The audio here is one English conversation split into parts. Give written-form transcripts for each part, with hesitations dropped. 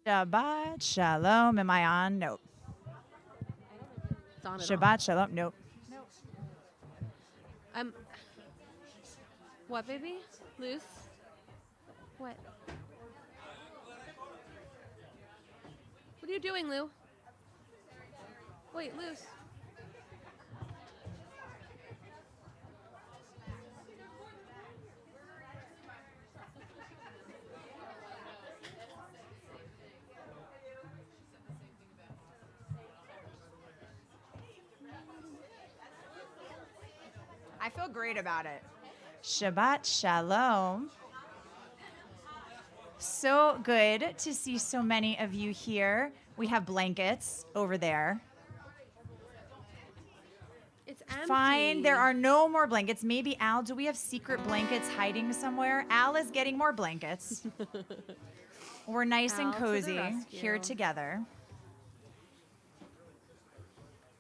Shabbat shalom. Am I on? Nope. It's on at all. Shabbat shalom. Nope. I'm. What, baby? Loose? What? What are you doing, Lou? Wait, loose. I feel great about it. Shabbat shalom. So good to see so many of you here. We have blankets over there. It's empty. Fine, there are no more blankets. Maybe Al, do we have secret blankets hiding somewhere? Al is getting more blankets. We're nice and Al to the cozy rescue. here together.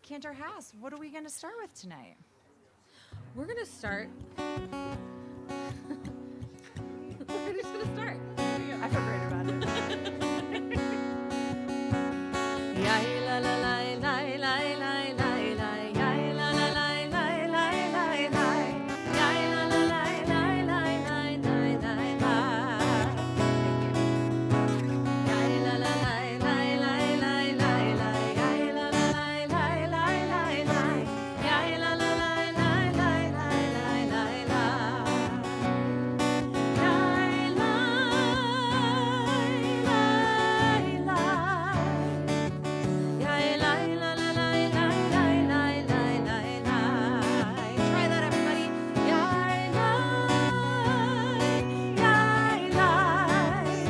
Cantor Haas, what are we going to start with tonight? We're gonna start. We're just gonna start. I feel great about it. Try that, everybody.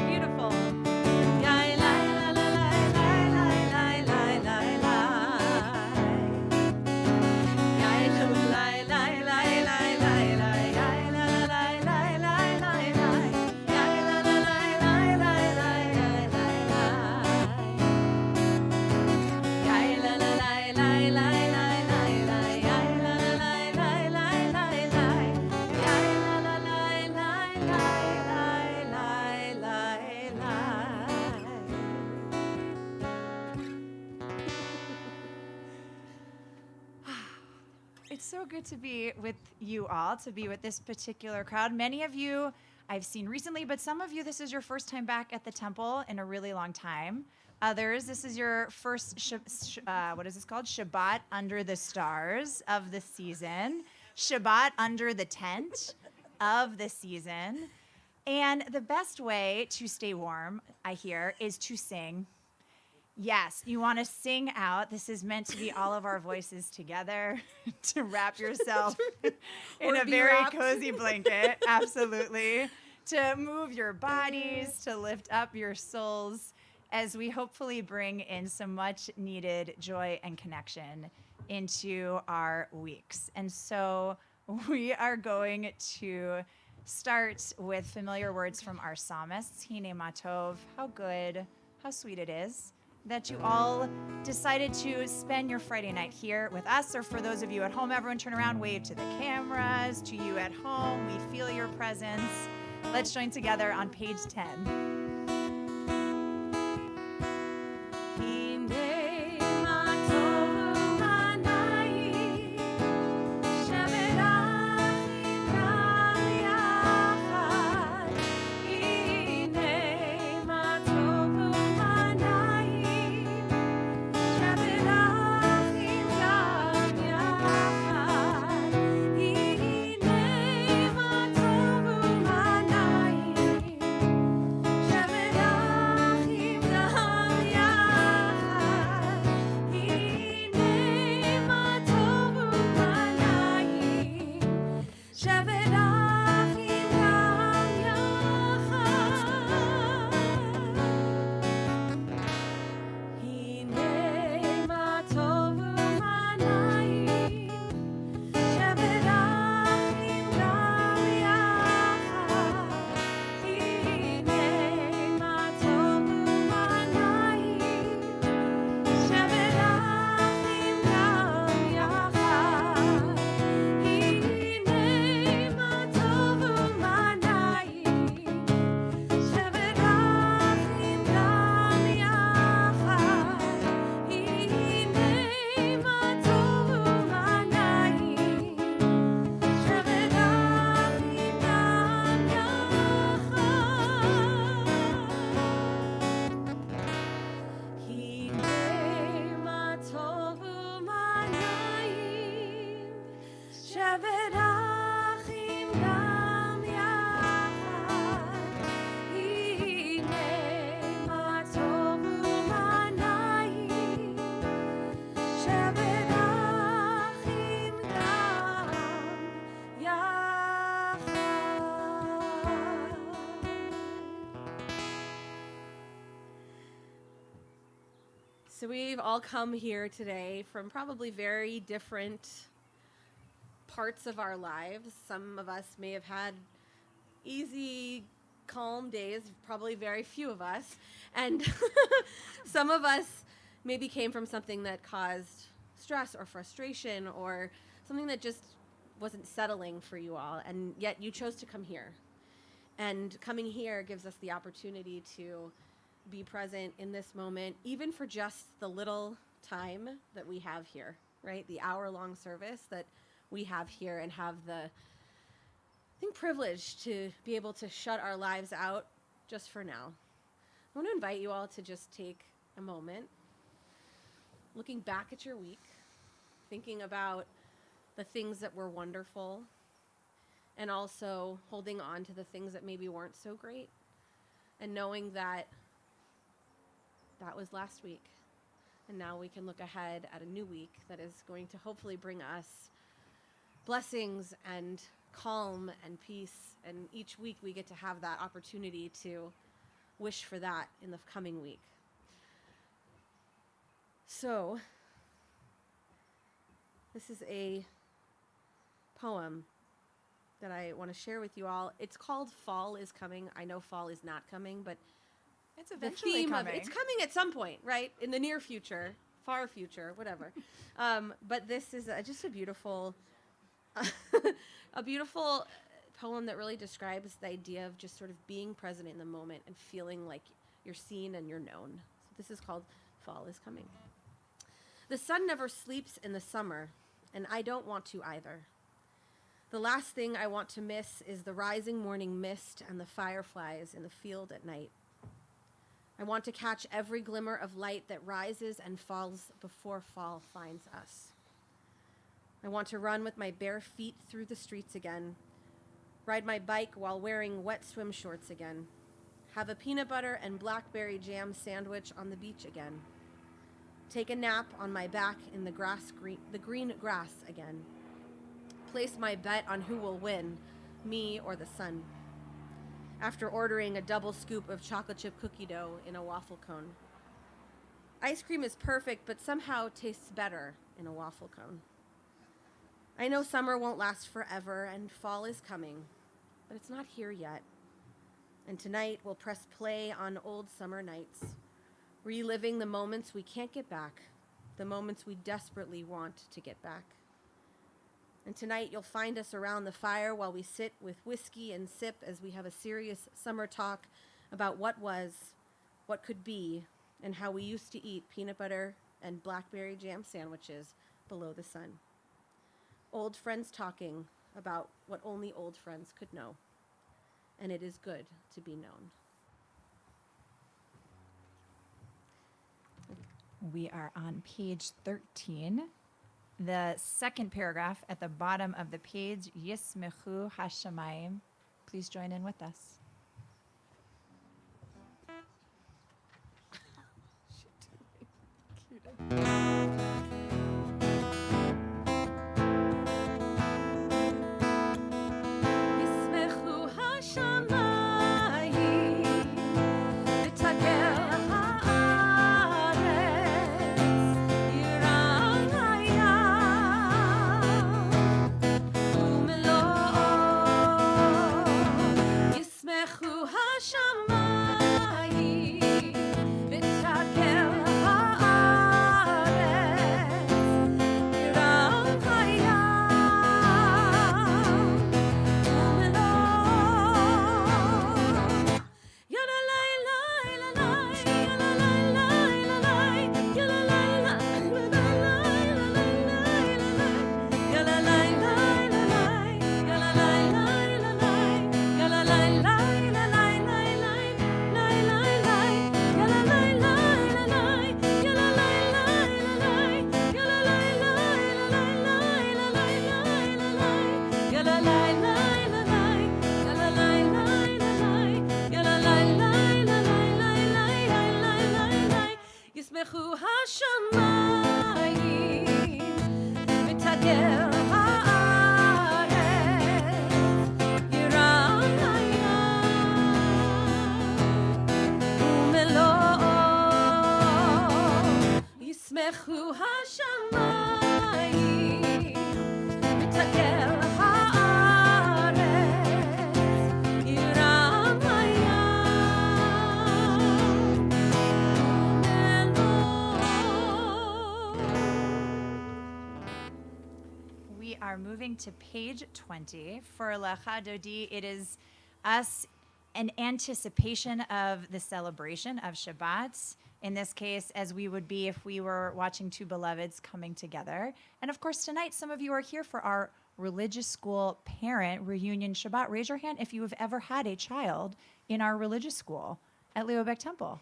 Beautiful. It's so good to be with you all, to be with this particular crowd. Many of you I've seen recently, but some of you, this is your first time back at the temple in a really long time. Others, this is your first, what is this called? Shabbat under the stars of the season. Shabbat under the tent of the season. And the best way to stay warm, I hear, is to sing. Yes, you want to sing out. This is meant to be all of our voices together, to wrap yourself in Or a be very wrapped. cozy blanket. Absolutely. To move your bodies, to lift up your souls, as we hopefully bring in some much needed joy and connection into our weeks. And so we are going to start with familiar words from our psalmists. Hine Matov, how good, how sweet it is that you all decided to spend your Friday night here with us, or for those of you at home, everyone turn around, wave to the cameras. To you at home, we feel your presence. Let's join together on page 10. So we've all come here today from probably very different parts of our lives. Some of us may have had easy, calm days, probably very few of us. And some of us maybe came from something that caused stress or frustration or something that just wasn't settling for you all. And yet you chose to come here. And coming here gives us the opportunity to be present in this moment, even for just the little time that we have here, right? The hour-long service that we have here, and have the, I think, privilege to be able to shut our lives out just for now. I want to invite you all to just take a moment, looking back at your week, thinking about the things that were wonderful, and also holding on to the things that maybe weren't so great, and knowing that that was last week. And now we can look ahead at a new week that is going to hopefully bring us blessings and calm and peace. And each week we get to have that opportunity to wish for that in the coming week. So, this is a poem that I want to share with you all. It's called Fall is Coming. I know fall is not coming, but It's eventually the theme coming. of it's coming at some point, right? In the near future, far future, whatever. But this is just a beautiful, a beautiful poem that really describes the idea of just sort of being present in the moment and feeling like you're seen and you're known. So this is called Fall is Coming. The sun never sleeps in the summer, and I don't want to either. The last thing I want to miss is the rising morning mist and the fireflies in the field at night. I want to catch every glimmer of light that rises and falls before fall finds us. I want to run with my bare feet through the streets again, ride my bike while wearing wet swim shorts again, have a peanut butter and blackberry jam sandwich on the beach again, take a nap on my back in the green grass again, place my bet on who will win, me or the sun, after ordering a double scoop of chocolate chip cookie dough in a waffle cone. Ice cream is perfect, but somehow tastes better in a waffle cone. I know summer won't last forever, and fall is coming, but it's not here yet. And tonight we'll press play on old summer nights, reliving the moments we can't get back, the moments we desperately want to get back. And tonight you'll find us around the fire while we sit with whiskey and sip as we have a serious summer talk about what was, what could be, and how we used to eat peanut butter and blackberry jam sandwiches below the sun. Old friends talking about what only old friends could know. And it is good to be known. We are on page 13. The second paragraph at the bottom of the page, Yismechu Hashamayim. Please join in with us. ישמחו השמיים ותגר הארץ ירעם הים ומלואו ישמחו השמיים ותגר הארץ ירעם ישמחו השמיים ותגר הארץ ירעם הים ומלואו פתחו השמיים, מתגל הארץ, ירם הים, We are moving to page 20. For Lecha Dodi, it is us an anticipation of the celebration of Shabbat. In this case, as we would be if we were watching two beloveds coming together. And of course, tonight, some of you are here for our religious school parent reunion Shabbat. Raise your hand if you have ever had a child in our religious school at Leobeck Temple.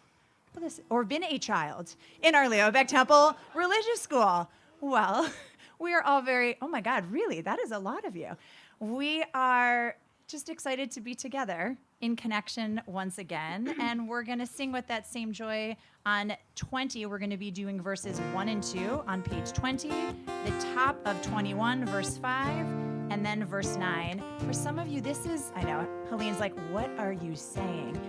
Or been a child in our Leobeck Temple religious school. Well, we are all very, oh my God, really? That is a lot of you. We are just excited to be together in connection once again. And we're going to sing with that same joy on 20. We're going to be doing verses 1 and 2 on page 20, the top of 21, verse 5, and then verse 9. For some of you, this is, I know, Helene's like, what are you saying?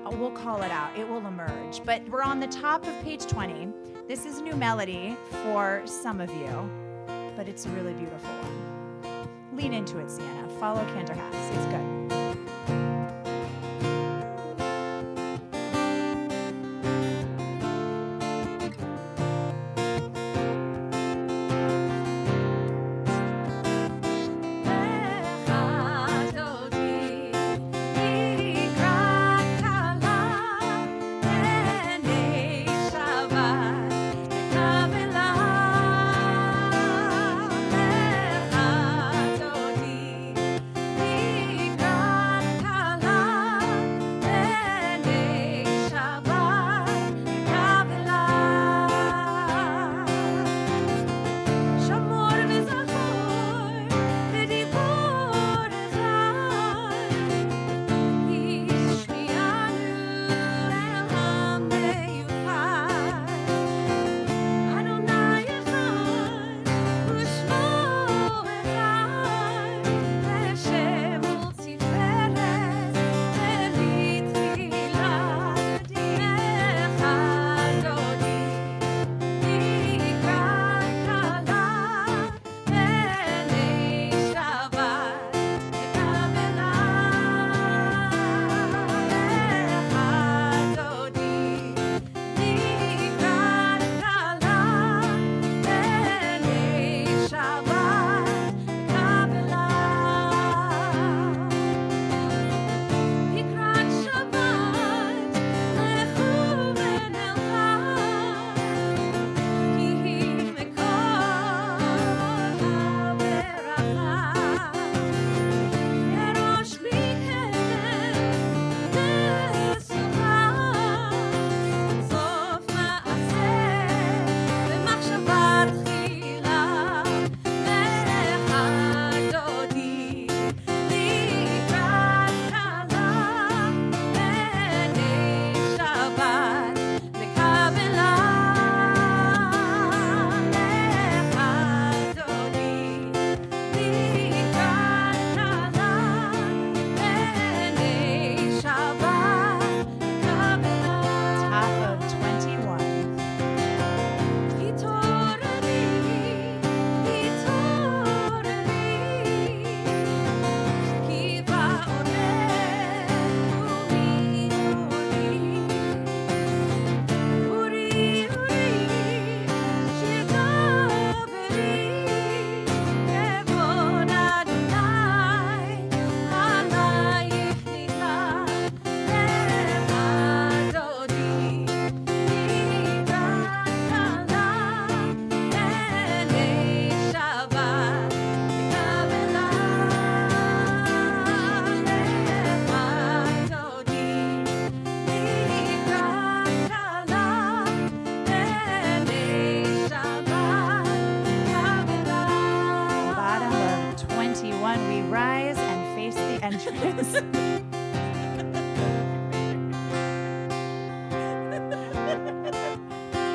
We'll call it out. It will emerge. But we're on the top of page 20. This is a new melody for some of you, but it's a really beautiful one. Lean into it, Sienna. Follow Cantor Haas. It's good. entrance.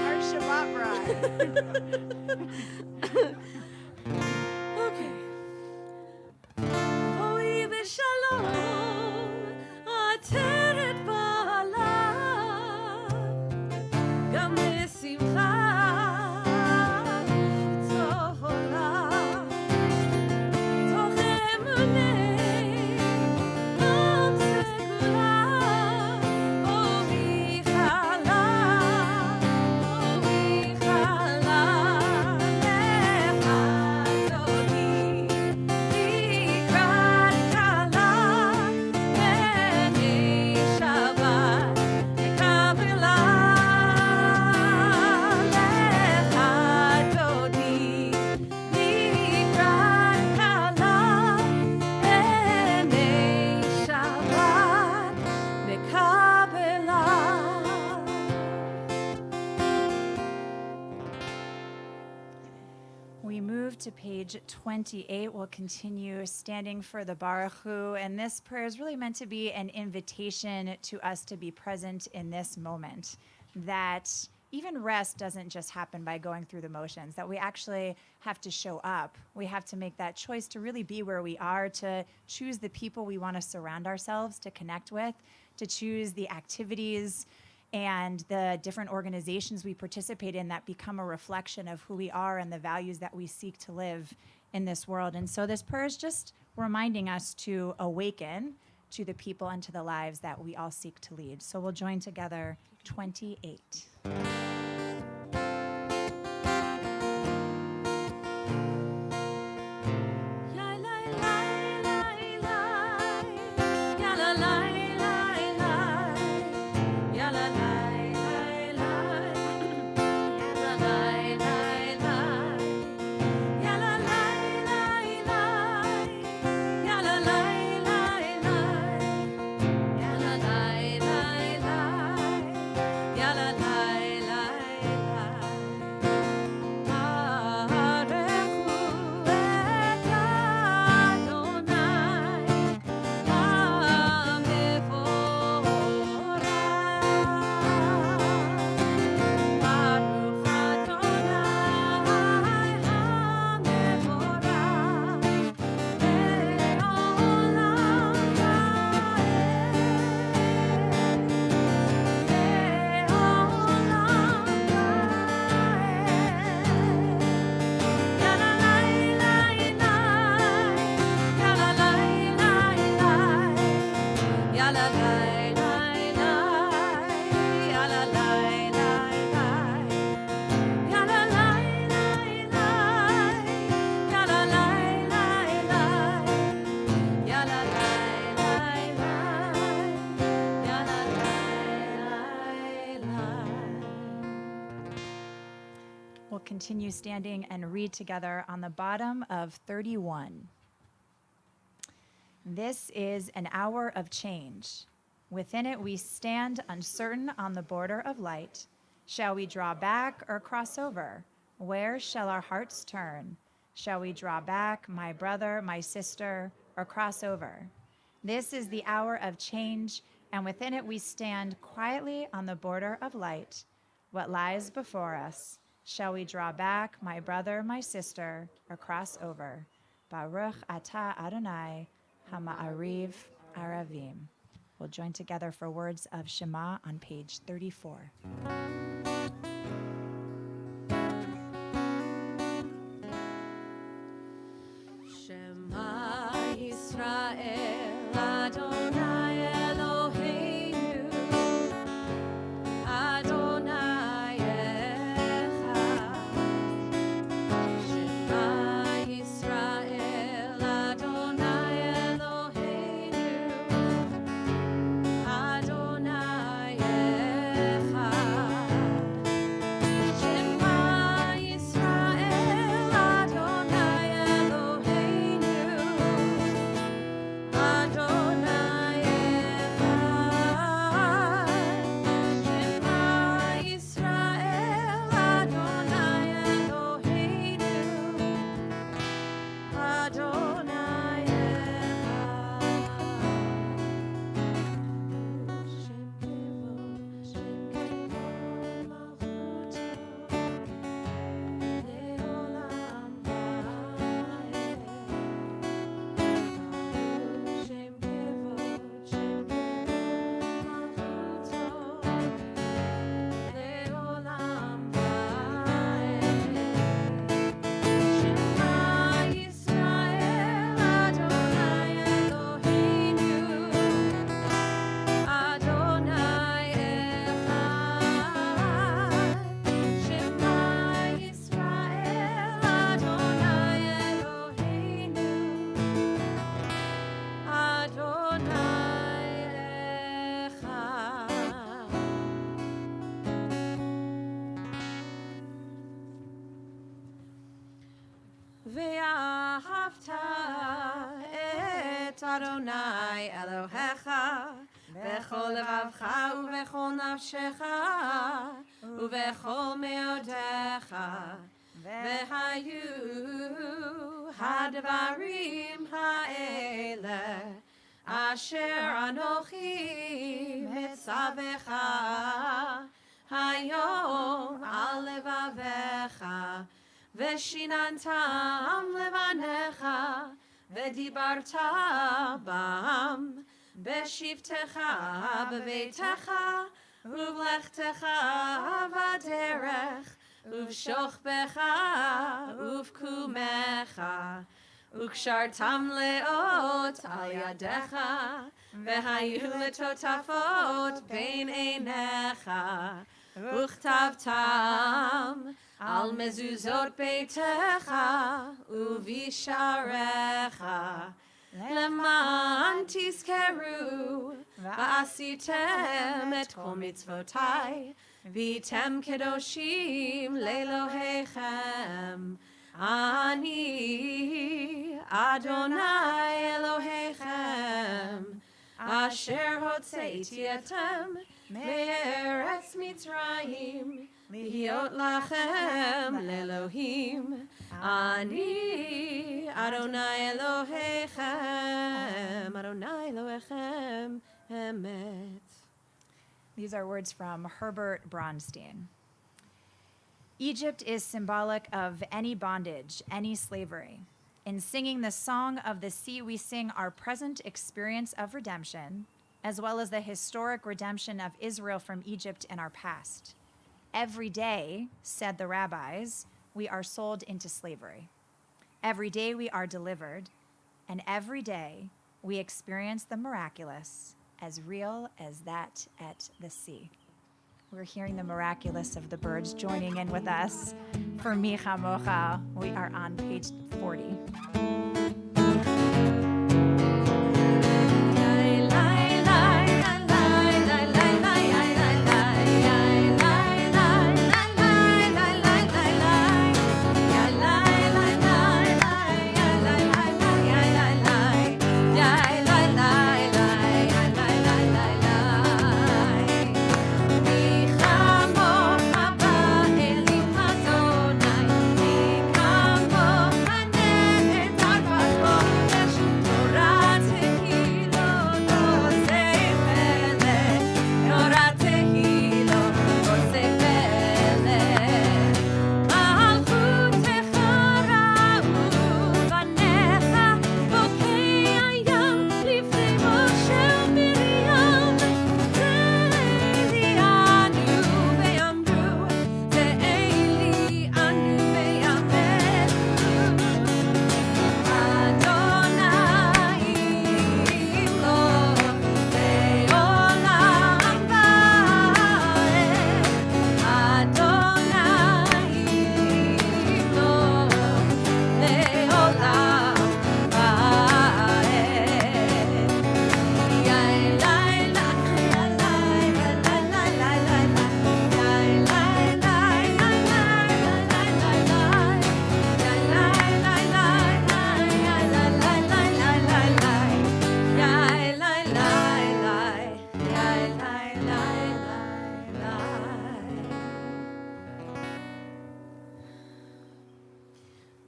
Our Shabbat bride. Okay. בואי בשלום, עטרת בעלה, גם בשמחה to page 28, we'll continue standing for the Baruch Hu. And this prayer is really meant to be an invitation to us to be present in this moment. That even rest doesn't just happen by going through the motions, that we actually have to show up. We have to make that choice to really be where we are, to choose the people we want to surround ourselves to connect with, to choose the activities and the different organizations we participate in that become a reflection of who we are and the values that we seek to live in this world. And so this prayer is just reminding us to awaken to the people and to the lives that we all seek to lead. So we'll join together 28. We'll continue standing and read together on the bottom of 31. This is an hour of change. Within it we stand uncertain on the border of light. Shall we draw back or cross over? Where shall our hearts turn? Shall we draw back, my brother, my sister, or cross over? This is the hour of change, and within it we stand quietly on the border of light. What lies before us? Shall we draw back, my brother, my sister, or cross over? Baruch atah Adonai, hama'ariv aravim. We'll join together for words of Shema on page 34. Shema Yisrael Adonai Eloheinu Adonai Echad. Shema Yisrael Adonai Eloheinu Adonai Echad. Shema Yisrael Adonai Eloheinu Adonai Echad. Shema Yisrael Adonai Eloheinu Adonai Ve'ahavta et Adonai Elohecha Bechol levavcha uvechol nafshecha uvechol meodecha V'hayu hadvarim ha'ele asher anochi mitzavecha hayom al levavecha v'shinantam levanecha v'dibarta bam b'shivtecha b'veitecha uvlechtecha v'derech uvshochbecha uvkumecha ukshartam leot al yadecha v'hayu letotafot bein einecha uchtavtam al mezuzot beitecha uvisharecha leman tizkeru va'asitem et kol mitzvotai v'tem kedoshim le'elohechem ani Adonai Elohechem asher hotzeiti etem me'eretz Mitzrayim lihiot lachem le'elohim ani Adonai Elohechem emet. These are words from Herbert Bronstein. Egypt is symbolic of any bondage, any slavery. In singing the Song of the Sea, we sing our present experience of redemption, as well as the historic redemption of Israel from Egypt in our past. Every day, said the rabbis, we are sold into slavery. Every day we are delivered, and every day we experience the miraculous, as real as that at the sea. We're hearing the miraculous of the birds joining in with us. For Micha Mocha, we are on page 40.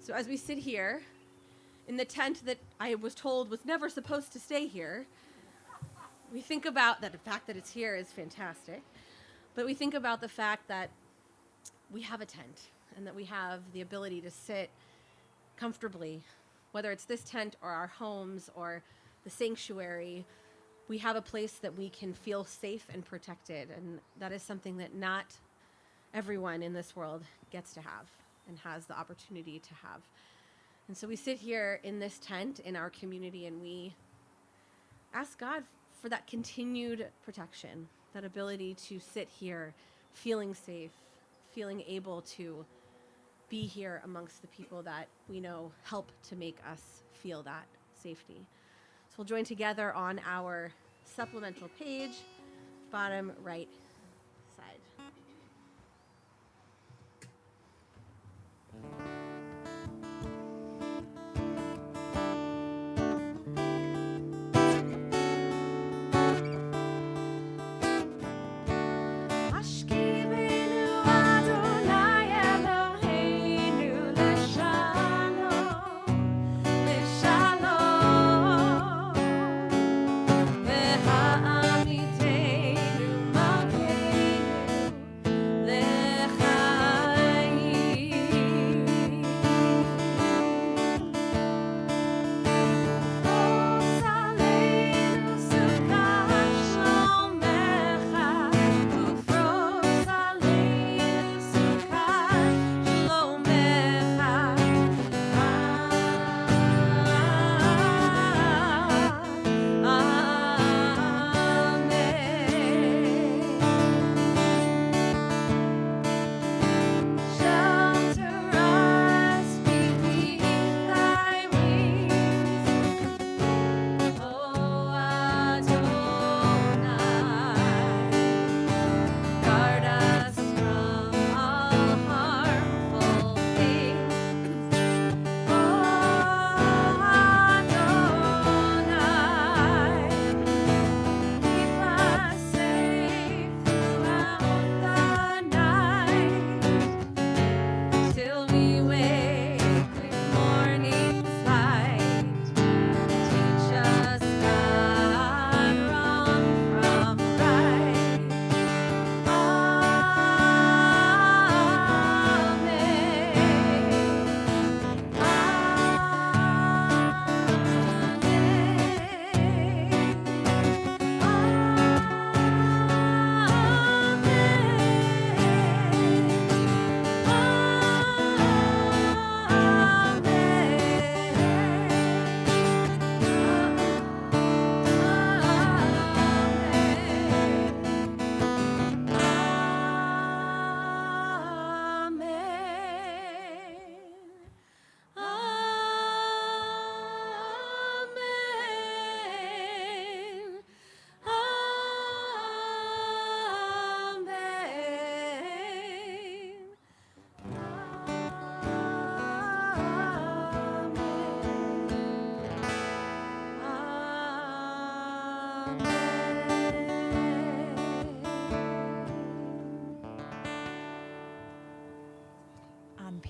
So as we sit here in the tent that I was told was never supposed to stay here, we think about that the fact that it's here is fantastic, but we think about the fact that we have a tent and that we have the ability to sit comfortably, whether it's this tent or our homes or the sanctuary. We have a place that we can feel safe and protected, and that is something that not everyone in this world gets to have and has the opportunity to have. And so we sit here in this tent in our community and we ask God for that continued protection, that ability to sit here feeling safe, feeling able to be here amongst the people that we know help to make us feel that safety. So we'll join together on our supplemental page, bottom right side. Ashkivenu Adonai Eloheinu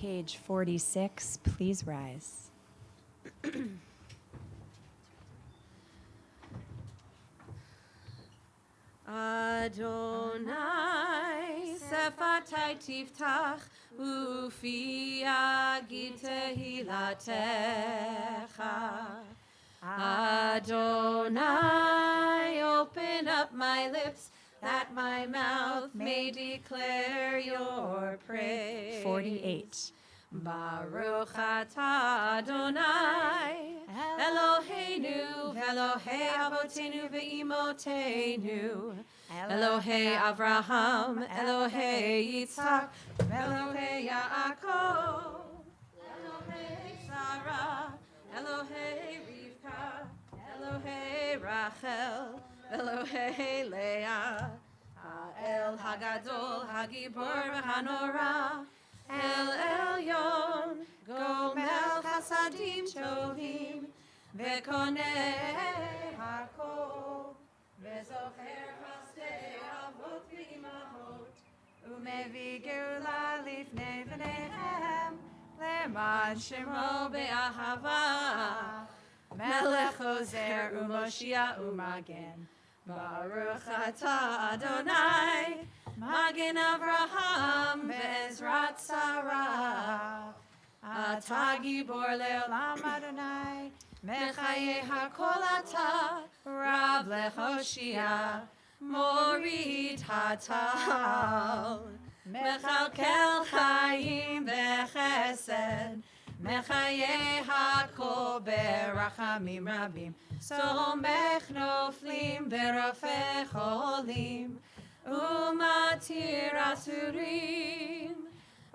page 46. Please rise. Adonai, Sefatai Tiftach, Ufi Yagid Tehilatecha. Adonai, open up my lips, that my mouth may declare your praise. 48. Baruch atah Adonai, Eloheinu, Elohei Avotenu ve'imotenu, Elohei Avraham, Elohei Yitzhak, Elohei Yaakov, Elohei Sarah, Elohei Rivka, Elohei Rachel, Elohei Leah, Ha'el Hagadol, Hagibor v'Hanora, El Elyon, Gomel Chasadim Tovim, Vekoneh Hakol, Vezocher Chasdei Avot v'Imahot, Umevi geula lifnei v'neihem, leman shemo Be'ahava, melech ozer umoshia umagen. Baruch atah Adonai, Magen Avraham ve'ezrat Sarah, Atah Gibor le'olam Adonai, Mechaye hakol atah, Rav lechoshia, Morid hatal, Mechalkel chayim v'chesed, Mechaye hakol berachamim rabim, Somech noflim berofeh cholim, Umatir asurim,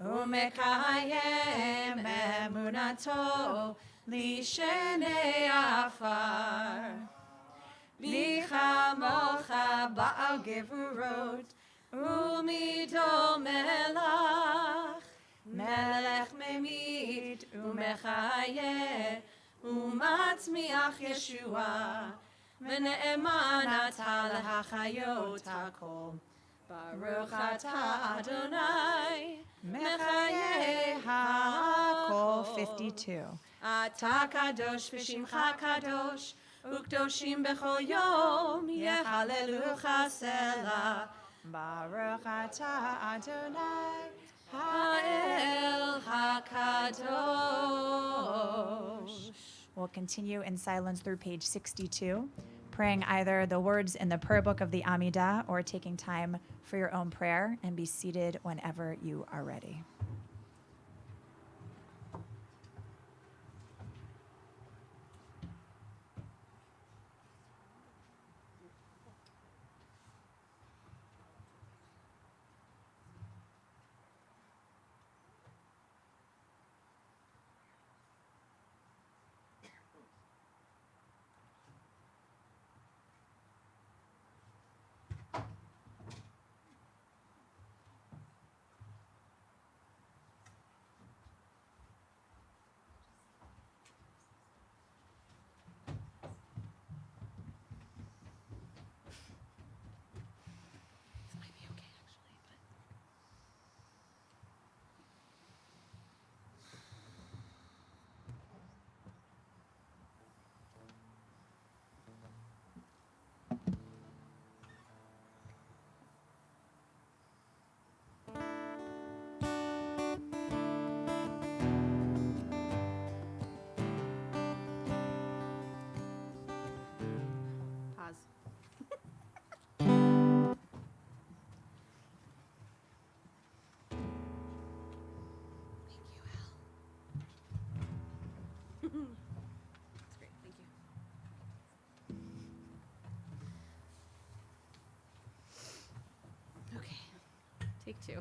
Umekayem emunato, Lishenei afar. Michamocha ba'al gevurot, Umido melach, Melech memit, Umechayeh, Umatzmiach Yeshua, V'ne'eman atah lehachayot hakol. Baruch atah Adonai, Mechayeh Hakol. hakol. 52. Atah kadosh v'shimcha kadosh, Ukdoshim b'chol yom, Yehalelucha selah. Baruch atah Adonai, Ha'el hakadosh. We'll continue in silence through page 62, praying either the words in the prayer book of the Amidah or taking time for your own prayer, and be seated whenever you are ready. Take two.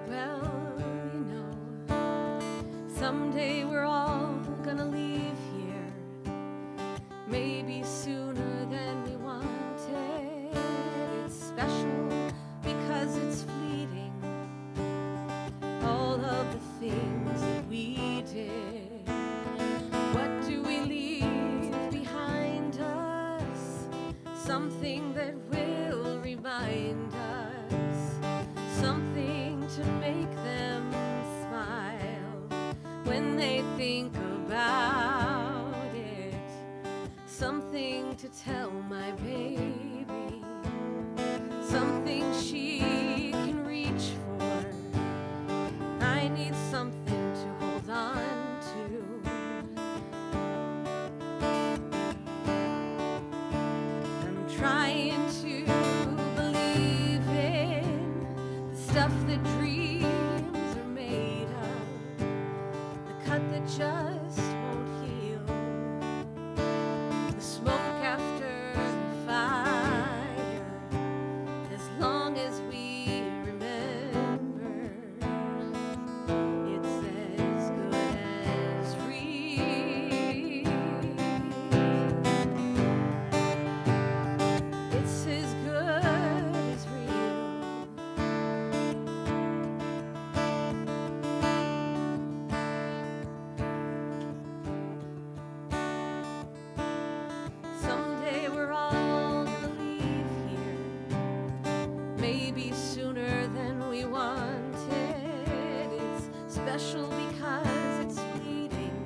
Well, you know, someday we're all gonna leave here. Maybe sooner than we wanted. It's special because it's fleeting. something that will remind us, something to make them smile when they think about it, something to tell my baby, something she can reach for. I need something to hold on to. I'm trying to believe in the stuff that dreams are made of, the cut that just won't heal, the smoke after the fire, as long as we remember, it's as good as real. It's as good as real. Someday we're all gonna leave here, maybe sooner than we wanted. It's special because it's fleeting,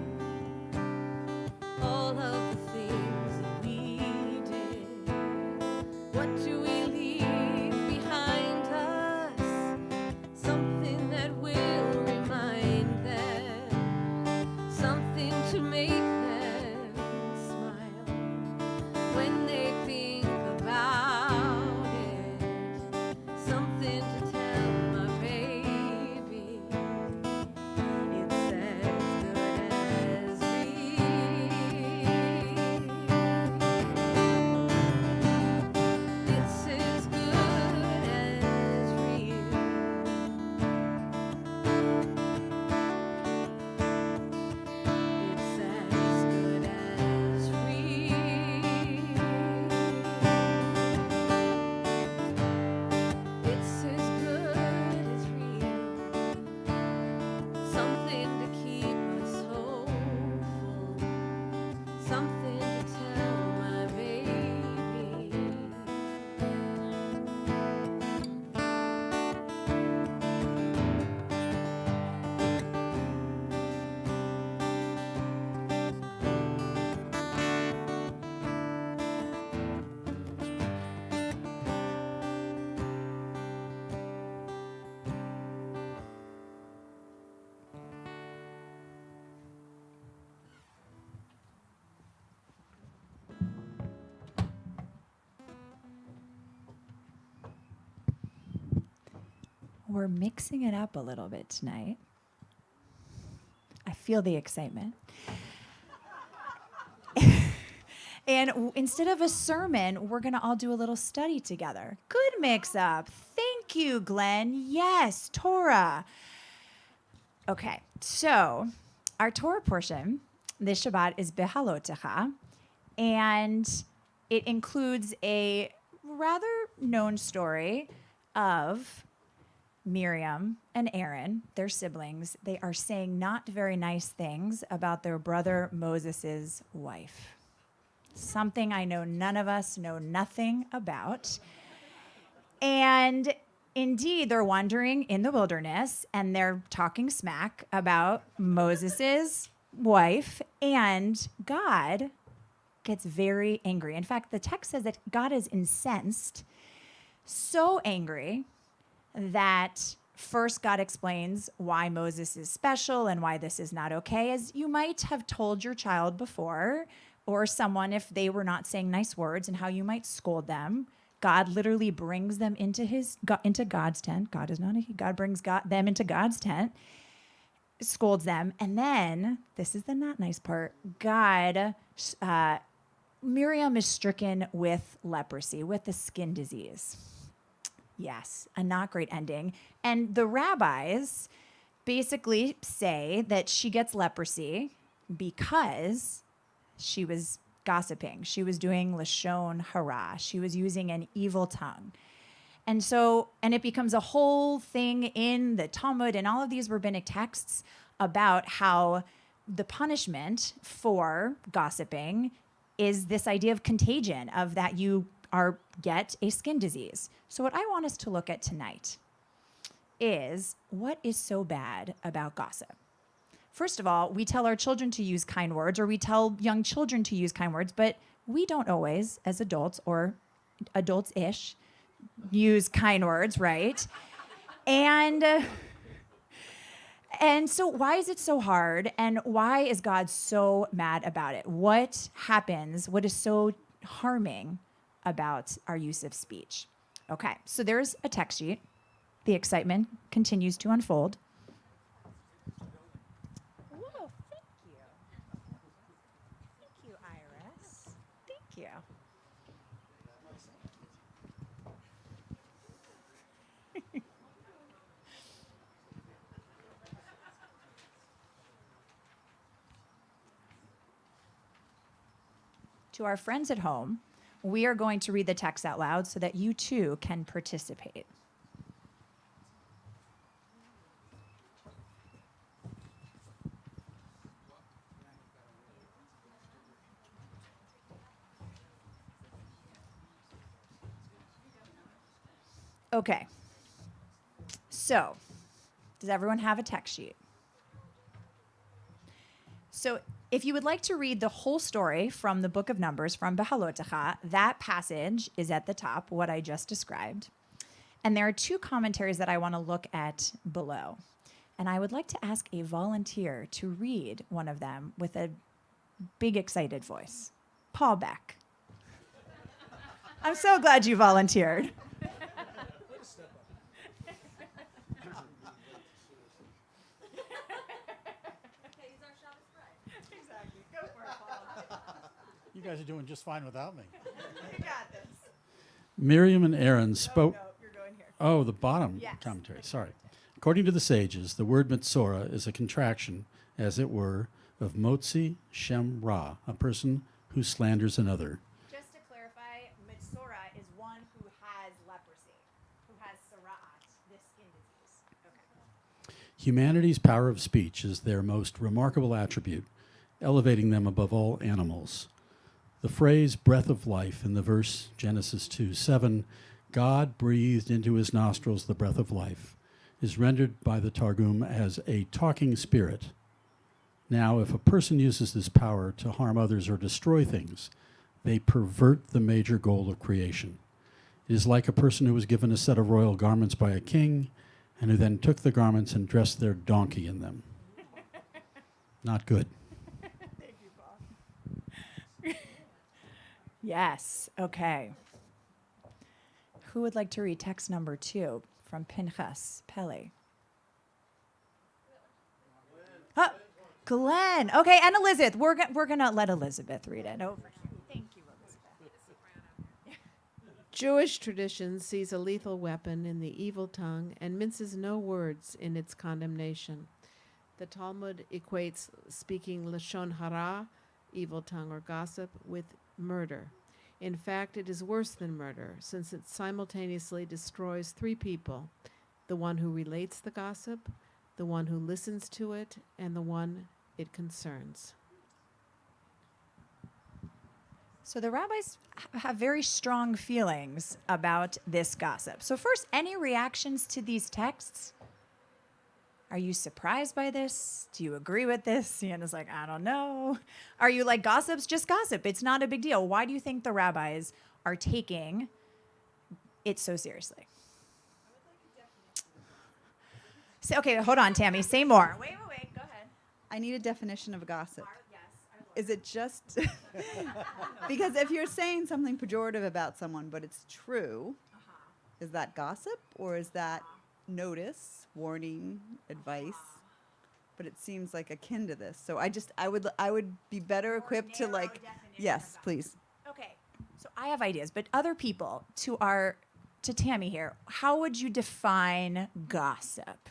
all of the things that we did. What do we leave behind us? Something that will remind them, something to make them smile when they think about it, something to tell my baby, it's as good as real. It's as good as real. It's as good as real. It's as good as real. Something to keep us hopeful, something to tell my baby. We're mixing it up a little bit tonight. I feel the excitement. And instead of a sermon, we're going to all do a little study together. Good mix up. Thank you, Glenn. Yes, Torah. Okay, so our Torah portion this Shabbat is Behalotecha, and it includes a rather known story of Miriam and Aaron, their siblings. They are saying not very nice things about their brother Moses' wife. Something I know none of us know nothing about. And indeed, they're wandering in the wilderness and they're talking smack about Moses' wife, and God gets very angry. In fact, the text says that God is incensed, so angry that first God explains why Moses is special and why this is not okay, as you might have told your child before, or someone if they were not saying nice words, and how you might scold them. God literally brings them into God's tent. God is not a he. God brings them into God's tent, scolds them, and then this is the not nice part. Miriam is stricken with leprosy, with the skin disease. Yes, a not great ending. And the rabbis basically say that she gets leprosy because she was gossiping. She was doing lashon hara. She was using an evil tongue. And it becomes a whole thing in the Talmud and all of these rabbinic texts about how the punishment for gossiping is this idea of contagion, of that you get a skin disease. So what I want us to look at tonight is what is so bad about gossip. First of all, we tell our children to use kind words, or we tell young children to use kind words, but we don't always, as adults or adults-ish, use kind words, right? And so why is it so hard? And why is God so mad about it? What happens? What is so harming about our use of speech? Okay, so there's a text sheet. The excitement continues to unfold. Whoa, thank you. Thank you, Iris. Thank you. To our friends at home, we are going to read the text out loud so that you too can participate. Okay. So, does everyone have a text sheet? So, if you would like to read the whole story from the book of Numbers, from Behalotecha, that passage is at the top, what I just described. And there are two commentaries that I want to look at below. And I would like to ask a volunteer to read one of them with a big, excited voice. Paul Beck. I'm so glad you volunteered. You guys are doing just fine without me. You got this. Miriam and Aaron spoke. No, you're going here. Oh, the bottom Yes. commentary. Sorry. According to the sages, the word Mitzora is a contraction, as it were, of Motzi Shem Ra, a person who slanders another. Just to clarify, Mitzora is one who has leprosy, who has Sara'at, this skin disease. Okay. Humanity's power of speech is their most remarkable attribute, elevating them above all animals. The phrase breath of life in the verse Genesis 2:7, God breathed into his nostrils the breath of life, is rendered by the Targum as a talking spirit. Now, if a person uses this power to harm others or destroy things, they pervert the major goal of creation. It is like a person who was given a set of royal garments by a king and who then took the garments and dressed their donkey in them. Not good. Thank you, Paul. Yes, okay. Who would like to read text number 2 from Pinchas Pele? Glenn. Okay, and Elizabeth. We're going to let Elizabeth read it. Over here. Thank you, Elizabeth. Jewish tradition sees a lethal weapon in the evil tongue and minces no words in its condemnation. The Talmud equates speaking lashon hara, evil tongue or gossip, with murder. In fact, it is worse than murder, since it simultaneously destroys 3 people: the one who relates the gossip, the one who listens to it, and the one it concerns. So the rabbis have very strong feelings about this gossip. So first, any reactions to these texts? Are you surprised by this? Do you agree with this? Sienna's like, I don't know. Are you like, gossip's just gossip? It's not a big deal. Why do you think the rabbis are taking it so seriously? So, okay, hold on, Tammy. Say more. Wait. Go ahead. I need a definition of gossip. Yes, our Lord. Is it just because if you're saying something pejorative about someone, but it's true, is that gossip or is that notice, warning, advice? But it seems like akin to this. So I would be better equipped to narrow like, definition yes, of gossip. please. Okay, so I have ideas, but other people, to Tammy here, how would you define gossip?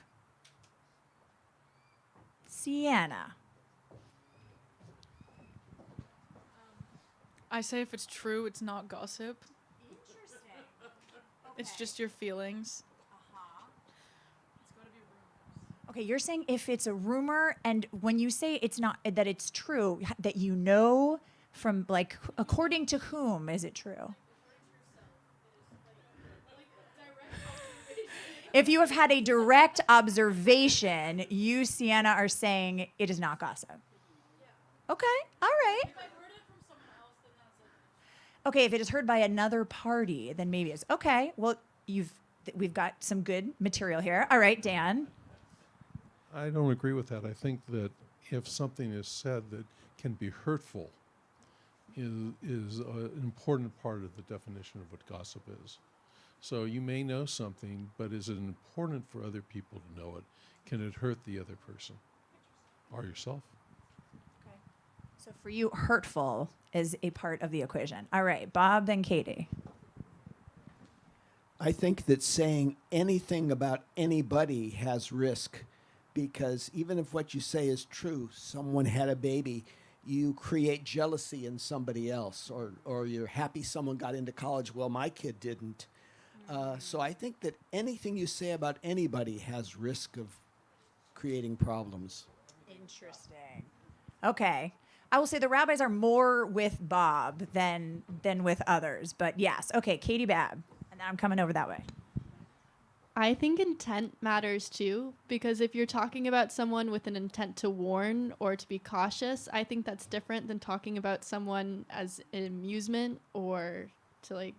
Sienna. I say if it's true, it's not gossip. Interesting. It's just your feelings. Okay, you're saying if it's a rumor, and when you say it's not, that it's true, that you know from, like, according to whom is it true? If you have had a direct observation, you, Sienna, are saying it is not gossip. Okay, all right. Okay, if it is heard by another party, then maybe it's okay. Well, we've got some good material here. All right, Dan. I don't agree with that. I think that if something is said that can be hurtful is an important part of the definition of what gossip is. So you may know something, but is it important for other people to know it? Can it hurt the other person or yourself? Okay. So for you, hurtful is a part of the equation. All right, Bob, then Katie. I think that saying anything about anybody has risk, because even if what you say is true, someone had a baby, you create jealousy in somebody else, or you're happy someone got into college. Well, my kid didn't. So I think that anything you say about anybody has risk of creating problems. Interesting. Okay. I will say the rabbis are more with Bob than with others, but yes. Okay, Katie Babb. And then I'm coming over that way. I think intent matters too, because if you're talking about someone with an intent to warn or to be cautious, I think that's different than talking about someone as an amusement or to like.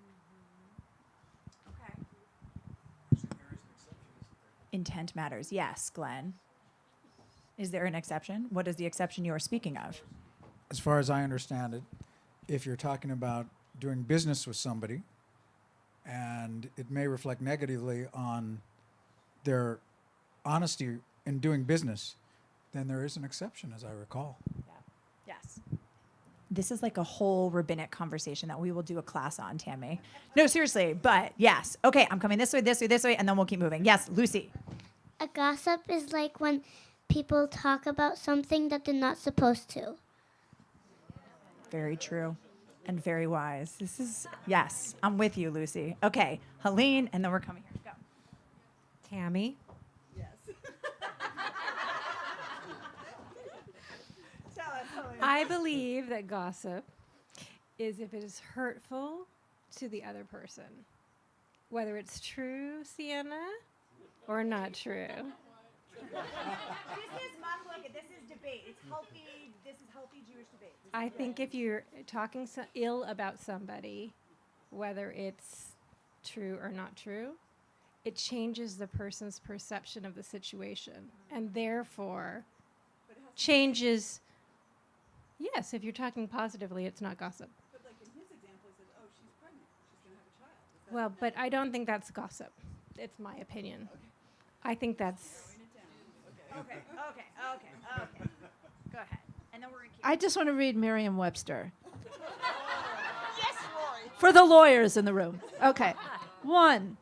Okay. Intent matters. Yes, Glenn. Is there an exception? What is the exception you are speaking of? As far as I understand it, if you're talking about doing business with somebody, and it may reflect negatively on their honesty in doing business, then there is an exception, as I recall. Yeah. Yes. This is like a whole rabbinic conversation that we will do a class on, Tammy. No, seriously, but yes. Okay, I'm coming this way, and then we'll keep moving. Yes, Lucy. A gossip is like when people talk about something that they're not supposed to. Very true and very wise. This is, yes, I'm with you, Lucy. Okay, Helene, and then we're coming here. Go. Tammy. I believe that gossip is if it is hurtful to the other person, whether it's true, Sienna, or not true. This is mahloket. This is debate. It's healthy. This is healthy Jewish debate. I think if you're talking ill about somebody, whether it's true or not true, it changes the person's perception of the situation, and therefore changes. Yes, if you're talking positively, it's not gossip. But like in his example, he said, "Oh, she's pregnant. She's going to have a child." Well, but I don't think that's gossip. It's my opinion. Okay. I think that's. Okay. Go ahead. And then we're going to keep. I just want to read Merriam-Webster. Yes, Lori. For the lawyers in the room. Okay. 1,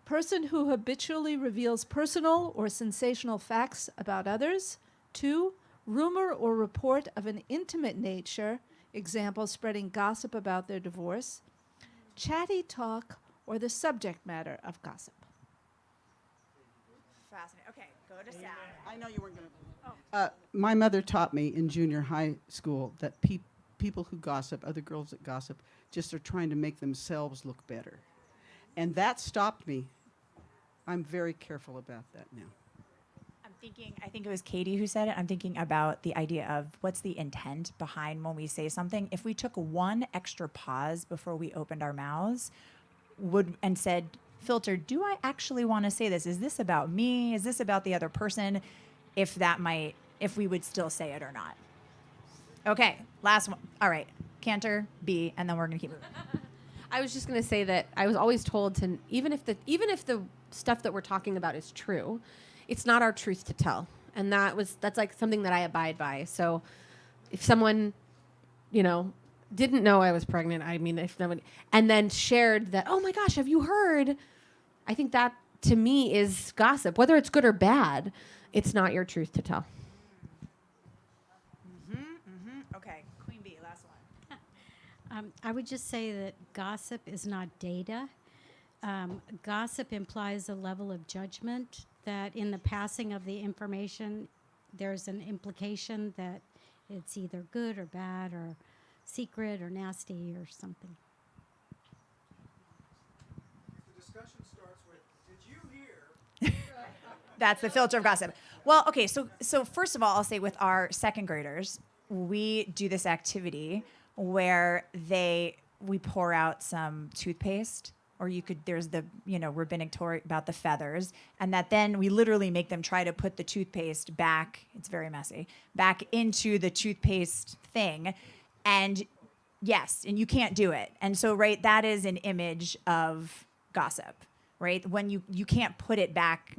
person who habitually reveals personal or sensational facts about others. 2, rumor or report of an intimate nature, example, spreading gossip about their divorce. Chatty talk or the subject matter of gossip. Fascinating. Okay, go to Sam. I know you weren't going to. My mother taught me in junior high school that people who gossip, other girls that gossip, just are trying to make themselves look better. And that stopped me. I'm very careful about that now. I think it was Katie who said it. I'm thinking about the idea of what's the intent behind when we say something. If we took one extra pause before we opened our mouths and said, filter, do I actually want to say this? Is this about me? Is this about the other person? If we would still say it or not. Okay, last one. All right, Cantor, B, and then we're going to keep moving. I was just going to say that I was always told to, even if the stuff that we're talking about is true, it's not our truth to tell. And that's like something that I abide by. So if someone, didn't know I was pregnant, and then shared that, oh my gosh, have you heard? I think that to me is gossip. Whether it's good or bad, it's not your truth to tell. Okay, Queen B, last one. I would just say that gossip is not data. Gossip implies a level of judgment that in the passing of the information, there's an implication that it's either good or bad or secret or nasty or something. The discussion starts with, did That's the filter of gossip. Well, okay, so first of all, I'll say with our second graders, we do this activity where we pour out some toothpaste, or there's the rabbinic Torah about the feathers, and that then we literally make them try to put the toothpaste back. It's very messy, back into the toothpaste thing, and yes, and you can't do it. And so, right, that is an image of gossip, right? When you can't put it back.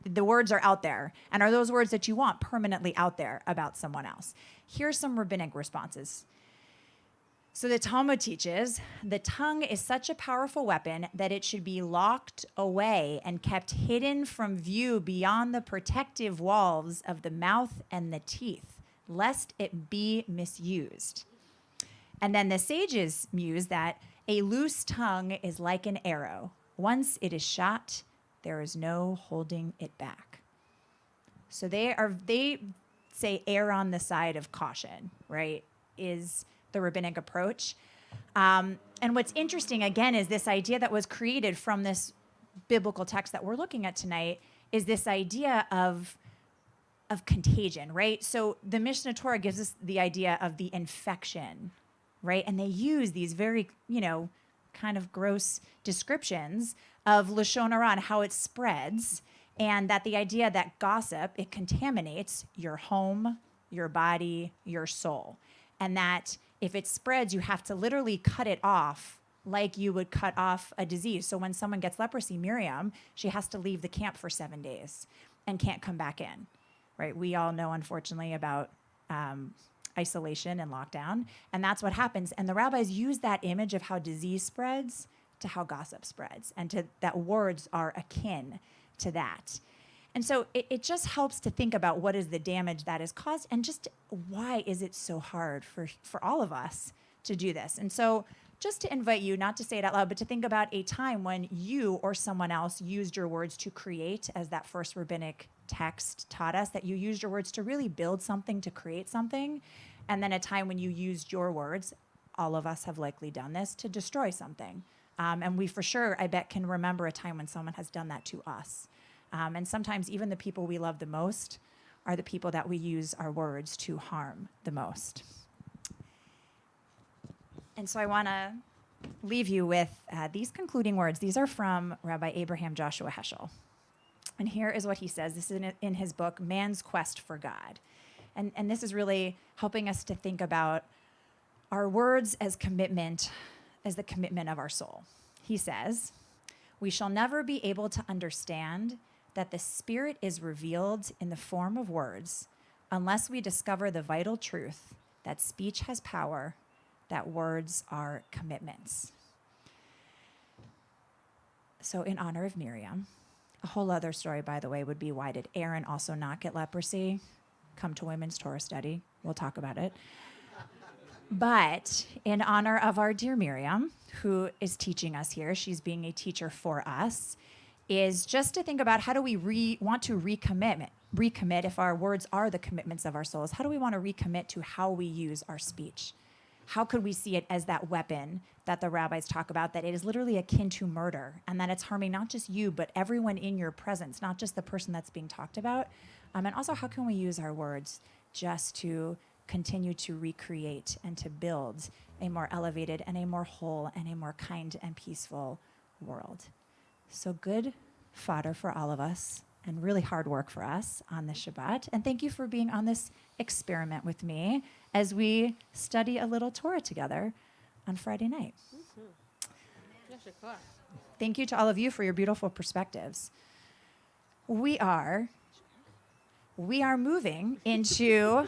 The words are out there. And are those words that you want permanently out there about someone else? Here's some rabbinic responses. So the Talmud teaches, the tongue is such a powerful weapon that it should be locked away and kept hidden from view beyond the protective walls of the mouth and the teeth, lest it be misused. And then the sages muse that a loose tongue is like an arrow. Once it is shot, there is no holding it back. So they say err on the side of caution, right, is the rabbinic approach. And what's interesting, again, is this idea that was created from this biblical text that we're looking at tonight is this idea of contagion, right? So the Mishnah Torah gives us the idea of the infection, right? And they use these very, kind of gross descriptions of Lashon Hara and how it spreads, and that the idea that gossip, it contaminates your home, your body, your soul. And that if it spreads, you have to literally cut it off like you would cut off a disease. So when someone gets leprosy, Miriam, she has to leave the camp for 7 days and can't come back in, right? We all know, unfortunately, about isolation and lockdown, and that's what happens. And the rabbis use that image of how disease spreads to how gossip spreads, and to that words are akin to that. And so it just helps to think about what is the damage that is caused, and just why is it so hard for all of us to do this. And so just to invite you, not to say it out loud, but to think about a time when you or someone else used your words to create, as that first rabbinic text taught us, that you used your words to really build something, to create something, and then a time when you used your words, all of us have likely done this, to destroy something. And we for sure, I bet, can remember a time when someone has done that to us. And sometimes even the people we love the most are the people that we use our words to harm the most. And so I want to leave you with these concluding words. These are from Rabbi Abraham Joshua Heschel. And here is what he says. This is in his book, Man's Quest for God. And this is really helping us to think about our words as commitment, as the commitment of our soul. He says, we shall never be able to understand that the Spirit is revealed in the form of words unless we discover the vital truth that speech has power, that words are commitments. So in honor of Miriam, a whole other story, by the way, would be, why did Aaron also not get leprosy? Come to Women's Torah Study. We'll talk about it. But in honor of our dear Miriam, who is teaching us here, she's being a teacher for us, is just to think about, how do we want to recommit if our words are the commitments of our souls? How do we want to recommit to how we use our speech? How could we see it as that weapon that the rabbis talk about, that it is literally akin to murder, and that it's harming not just you, but everyone in your presence, not just the person that's being talked about? And also, how can we use our words just to continue to recreate and to build a more elevated and a more whole and a more kind and peaceful world? So good fodder for all of us, and really hard work for us on this Shabbat. And thank you for being on this experiment with me as we study a little Torah together on Friday night. Thank you to all of you for your beautiful perspectives. We are moving into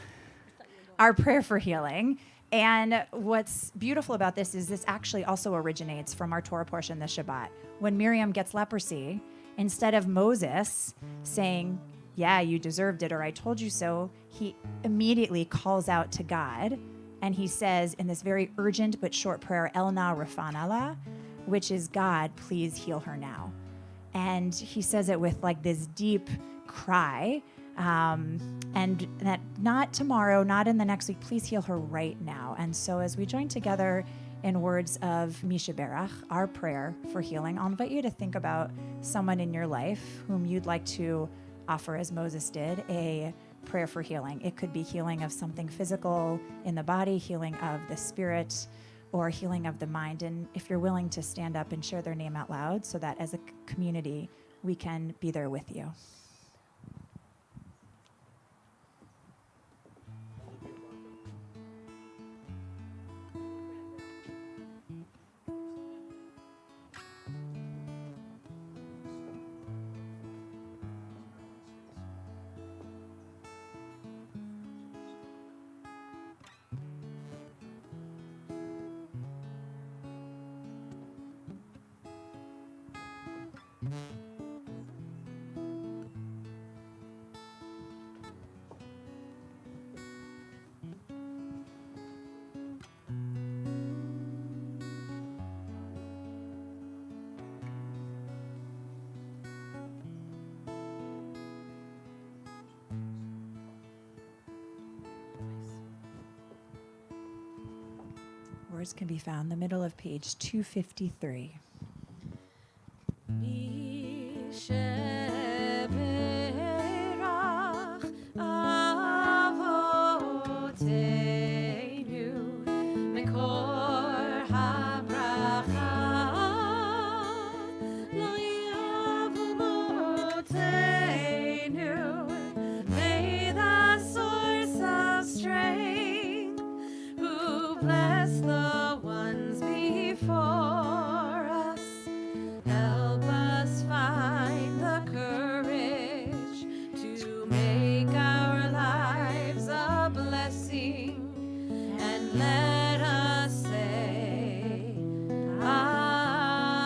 our prayer for healing. And what's beautiful about this is this actually also originates from our Torah portion this Shabbat. When Miriam gets leprosy, instead of Moses saying, yeah, you deserved it, or I told you so, he immediately calls out to God, and he says in this very urgent but short prayer, El na rafanala, which is, God, please heal her now. And he says it with like this deep cry, and that not tomorrow, not in the next week, please heal her right now. And so as we join together in words of Misha Berach, our prayer for healing, I'll invite you to think about someone in your life whom you'd like to offer, as Moses did, a prayer for healing. It could be healing of something physical in the body, healing of the spirit, or healing of the mind. And if you're willing to stand up and share their name out loud so that as a community, we can be there with you. Words can be found in the middle of page 253. Bless the ones before us. Help us find the courage to make our lives a blessing, and let us say Amen.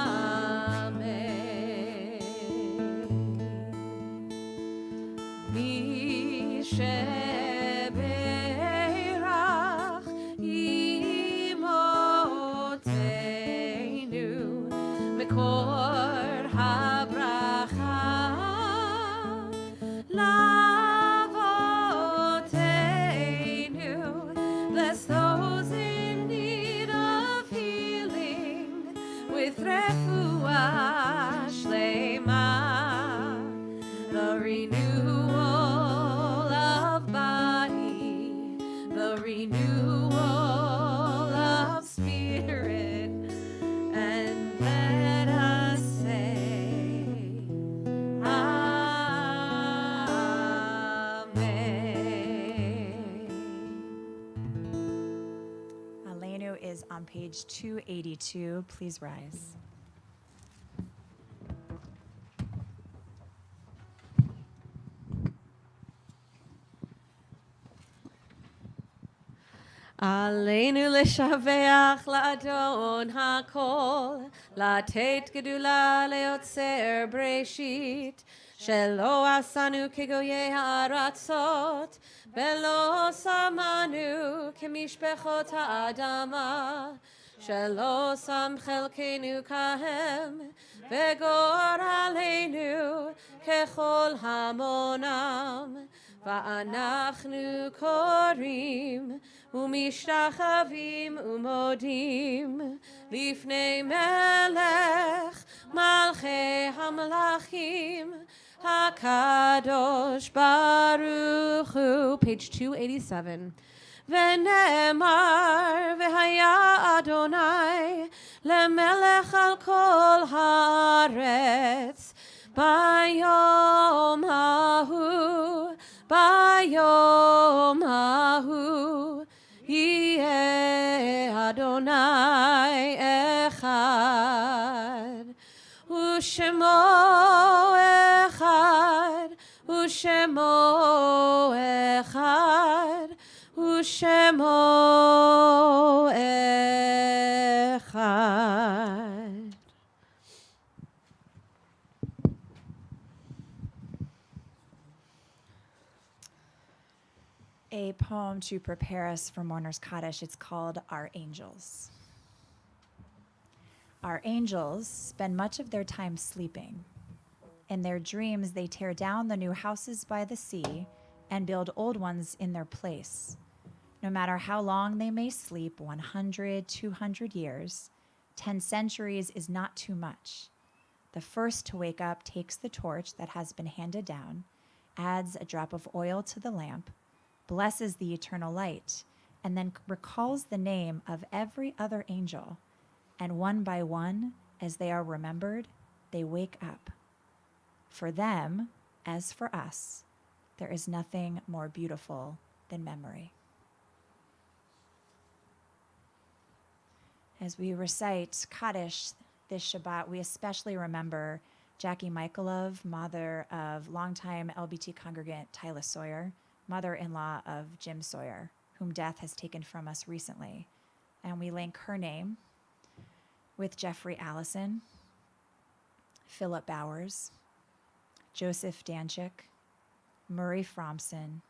Misheberach imotenu mekor habracha lavotenu. Bless those in need of healing with refuah shlema, the renewal of body, the renewal of spirit, and let us say Amen. Aleinu is on page 282. Please rise. עלינו לשבח לאדון הכל, לתת גדולה ליוצר בראשית, שלא עשנו כגויי הארצות, ולא שמנו כמשפחות האדמה, שלא שם חלקנו כהם, וגורלנו ככל המונם. ואנחנו קוראים ומשתחווים ומודים לפני מלך מלכי המלכים הקדוש ברוך הוא. Page 287. ונאמר והיה אדוני למלך על כל הארץ ביום ההוא, ביום ההוא יהיה אדוני אחד, ושמו אחד, ושמו אחד, ושמו אחד. A poem to prepare us for Mourner's Kaddish. It's called Our Angels. Our angels spend much of their time sleeping. In their dreams, they tear down the new houses by the sea and build old ones in their place. No matter how long they may sleep, 100, 200 years, 10 centuries is not too much. The first to wake up takes the torch that has been handed down, adds a drop of oil to the lamp, blesses the eternal light, and then recalls the name of every other angel. And one by one, as they are remembered, they wake up. For them, as for us, there is nothing more beautiful than memory. As we recite Kaddish this Shabbat, we especially remember Jackie Michaelov, mother of longtime LBT congregant Tyler Sawyer, mother-in-law of Jim Sawyer, whom death has taken from us recently. And we link her name with Jeffrey Allison, Philip Bowers, Joseph Danchik, Murray Fromson,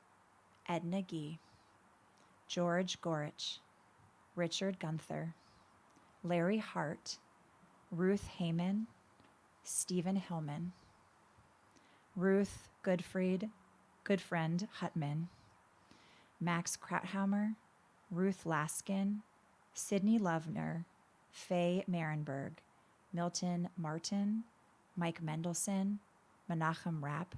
Edna Gee, George Gorich, Richard Gunther, Larry Hart, Ruth Heyman, Stephen Hillman, Ruth Goodfriend Hutman, Max Krauthammer, Ruth Laskin, Sidney Lovner, Faye Marenberg, Milton Martin, Mike Mendelson, Menachem Rapp,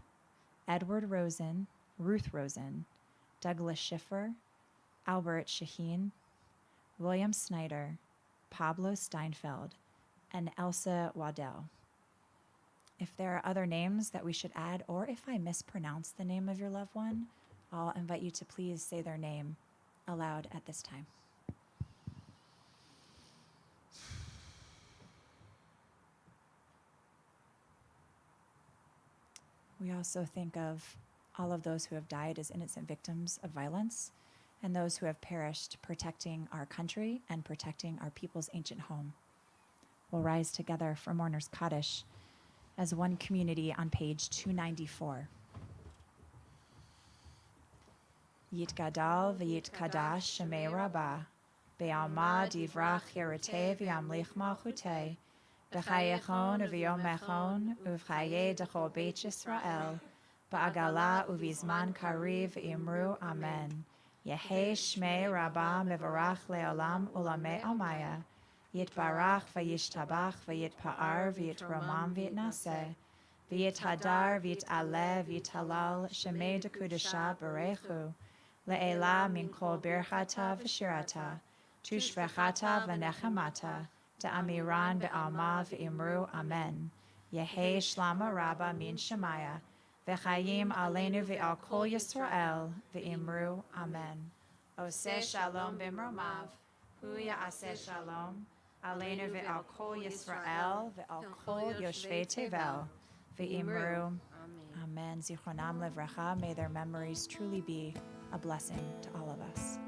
Edward Rosen, Ruth Rosen, Douglas Schiffer, Albert Shaheen, William Snyder, Pablo Steinfeld, and Elsa Waddell. If there are other names that we should add, or if I mispronounce the name of your loved one, I'll invite you to please say their name aloud at this time. We also think of all of those who have died as innocent victims of violence and those who have perished protecting our country and protecting our people's ancient home. We'll rise together for Mourner's Kaddish as one community on page 294. Yit Gadal v'yit Kadash Shemei Rabbah Be'alma divrach Yeritei v'yamlich malchutei B'chayechon v'yomechon uv'chaye dechol Beit Yisrael Ba'agala uvizman kariv imru Amen. Yehei Shmei Rabbah mevarach le'olam ulamei almaya Yitbarach v'yishtabach v'yitpa'ar v'yitromam v'yitnaseh v'yithadar v'yitaleh v'yitalal shemei dekudesha berechu le'ela min kol birchata v'shirata tushvechata v'nechemata ta'amiran be'alma v'imru Amen. Yehei Shlama Rabba min Shemaya v'chayim aleinu v'al kol Yisrael v'imru Amen. Oseh shalom b'mromav hu ya'aseh shalom Aleinu ve'al kol Yisrael ve'al kol Yoshvei Tevel ve'imru Amen. Zichronam levracha. May their memories truly be a blessing to all of us.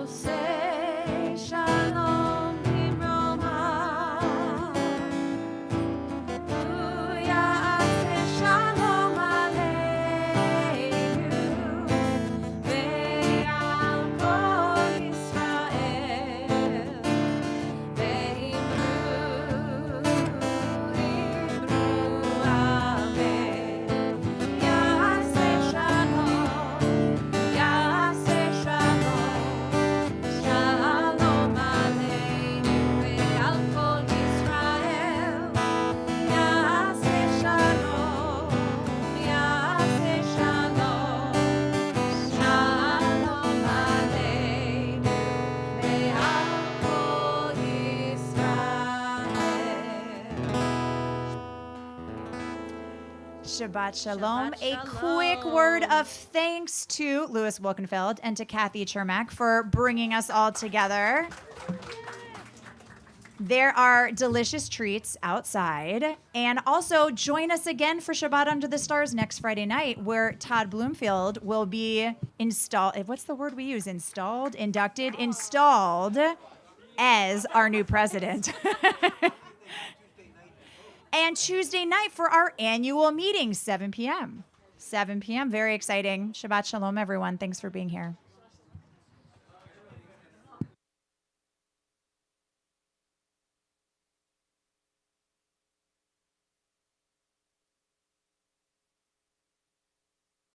Oseh shalom b'mromav hu ya'aseh shalom aleinu ve'al kol Yisrael ve'imru Amen. Ya'aseh shalom, ya'aseh shalom, shalom aleinu ve'al kol Yisrael. Ya'aseh shalom, ya'aseh shalom, shalom aleinu ve'al kol Yisrael. Shabbat Shalom. Shabbat A Shalom. quick word of thanks to Louis Wolkenfeld and to Kathy Chermak for bringing us all together. There are delicious treats outside. And also join us again for Shabbat Under the Stars next Friday night, where Todd Bloomfield will be installed. What's the word we use? Installed? Inducted? Installed as our new president. And Tuesday night for our annual meeting, 7 p.m. 7 p.m. Very exciting. Shabbat Shalom, everyone. Thanks for being here.